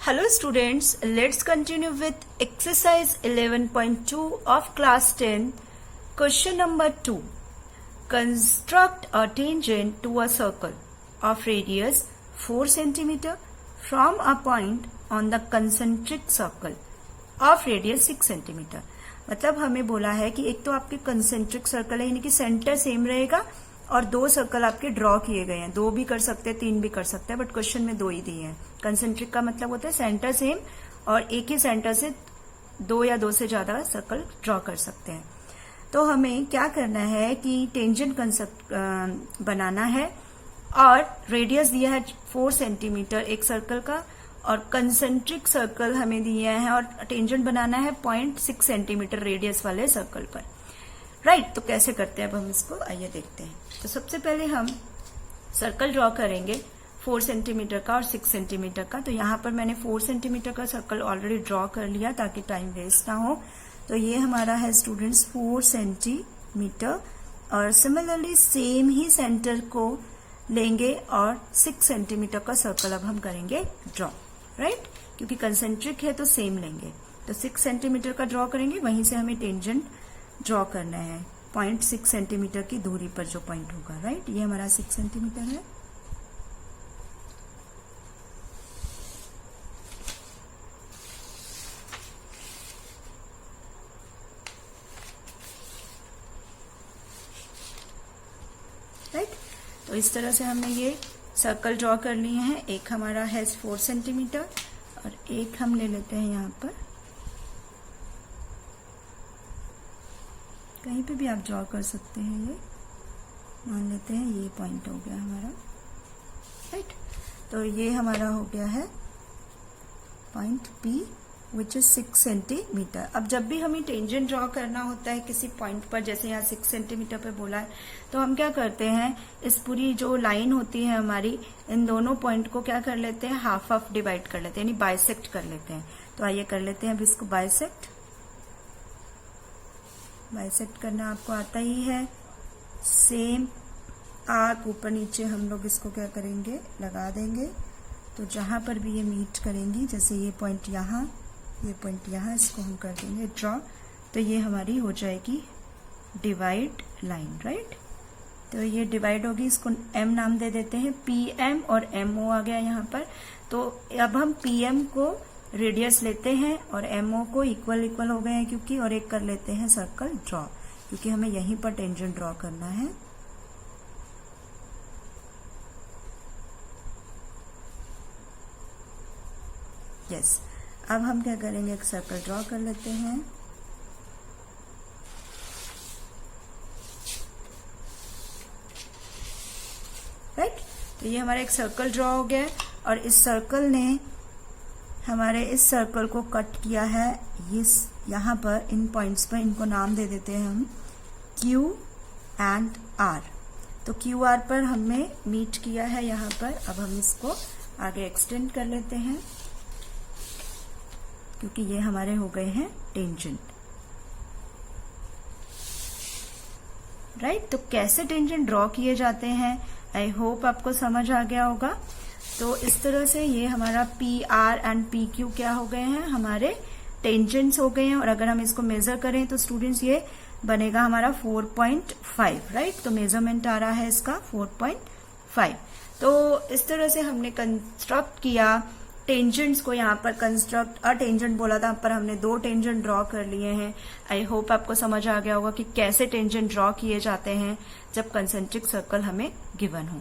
Hello students, let's continue with exercise 11.2 of class 10. Question number 2. Construct a tangent to a circle of radius 4 cm from a point on the concentric circle of radius 6 cm. मतलब हमें बोला है कि एक तो आपके concentric circle है यानी कि सेंटर सेम रहेगा और दो सर्कल आपके ड्रॉ किए गए हैं. दो भी कर सकते हैं, तीन भी कर सकते हैं, बट क्वेश्चन में दो ही दिए हैं. कंसेंट्रिक का मतलब होता है सेंटर सेम और एक ही सेंटर से दो या दो से ज्यादा सर्कल ड्रॉ कर सकते हैं. तो हमें क्या करना है कि टेंजेंट कंसेप्ट बनाना है और रेडियस दिया है 4 सेंटीमीटर एक सर्कल का और कंसेंट्रिक सर्कल हमें दिया है और टेंजेंट बनाना है 0.6 सेंटीमीटर रेडियस वाले सर्कल पर. राइट, तो कैसे करते हैं अब हम इसको, आइए देखते हैं. तो सबसे पहले हम सर्कल ड्रॉ करेंगे 4 सेंटीमीटर का और 6 सेंटीमीटर का. तो यहाँ पर मैंने 4 सेंटीमीटर का सर्कल ऑलरेडी ड्रॉ कर लिया ताकि टाइम वेस्ट ना हो. तो ये हमारा है स्टूडेंट्स 4 सेंटीमीटर और सिमिलरली सेम ही सेंटर को लेंगे और 6 सेंटीमीटर का सर्कल अब हम करेंगे ड्रॉ. राइट, क्योंकि कंसेंट्रिक है तो सेम लेंगे. तो 6 सेंटीमीटर का ड्रॉ करेंगे, वहीं से हमें टेंजेंट ड्रॉ करना है 0.6 सेंटीमीटर की दूरी पर जो पॉइंट होगा. राइट, ये हमारा 6 सेंटीमीटर है. राइट, तो इस तरह से हमने ये सर्कल ड्रॉ कर लिए हैं. एक हमारा है 4 सेंटीमीटर और एक हम ले लेते हैं यहाँ पर, कहीं पे भी आप ड्रॉ कर सकते हैं. ये मान लेते हैं ये पॉइंट हो गया हमारा. राइट, तो ये हमारा हो गया है point P which is 6 centimetre. अब जब भी हमें टेंजेंट ड्रॉ करना होता है किसी पॉइंट पर, जैसे यहाँ 6 सेंटीमीटर पे बोला है, तो हम क्या करते हैं, इस पूरी जो लाइन होती है हमारी, इन दोनों पॉइंट को क्या कर लेते हैं, हाफ हाफ डिवाइड कर लेते हैं, यानी बाइसेक्ट कर लेते हैं. तो आइए कर लेते हैं अब इसको बाइसेक्ट. बाइसेक्ट करना आपको आता ही है. सेम आर्क ऊपर नीचे हम लोग इसको क्या करेंगे, लगा देंगे. तो जहां पर भी ये मीट करेंगी, जैसे ये पॉइंट यहाँ, ये पॉइंट यहाँ, इसको हम कर देंगे ड्रॉ. तो ये हमारी हो जाएगी डिवाइड लाइन. राइट, तो ये डिवाइड होगी, इसको M नाम दे देते हैं. PM और MO आ गया यहाँ पर. तो अब हम PM को रेडियस लेते हैं और MO को इक्वल इक्वल हो गए हैं क्योंकि, और एक कर लेते हैं सर्कल ड्रॉ, क्योंकि हमें यहीं पर टेंजेंट ड्रॉ करना है. यस, अब हम क्या करेंगे, एक सर्कल ड्रॉ कर लेते हैं. राइट, तो ये हमारा एक सर्कल ड्रॉ हो गया और इस सर्कल ने हमारे इस सर्कल को कट किया है. इस यहाँ पर इन पॉइंट्स पर इनको नाम दे देते हैं हम Q एंड R. तो QR पर हमने मीट किया है यहाँ पर. अब हम इसको आगे एक्सटेंड कर लेते हैं क्योंकि ये हमारे हो गए हैं टेंजेंट. राइट, तो कैसे टेंजेंट ड्रॉ किए जाते हैं, आई होप आपको समझ आ गया होगा. तो इस तरह से ये हमारा PR एंड PQ क्या हो गए हैं, हमारे टेंजेंट्स हो गए हैं. और अगर हम इसको मेजर करें तो स्टूडेंट्स ये बनेगा हमारा 4.5. राइट, तो मेजरमेंट आ रहा है इसका 4.5. तो इस तरह से हमने कंस्ट्रक्ट किया टेंजेंट्स को. यहाँ पर कंस्ट्रक्ट अ टेंजेंट बोला था, पर हमने 2 टेंजेंट ड्रॉ कर लिए हैं. आई होप आपको समझ आ गया होगा कि कैसे टेंजेंट ड्रॉ किए जाते हैं जब कंसेंट्रिक सर्कल हमें गिवन हो.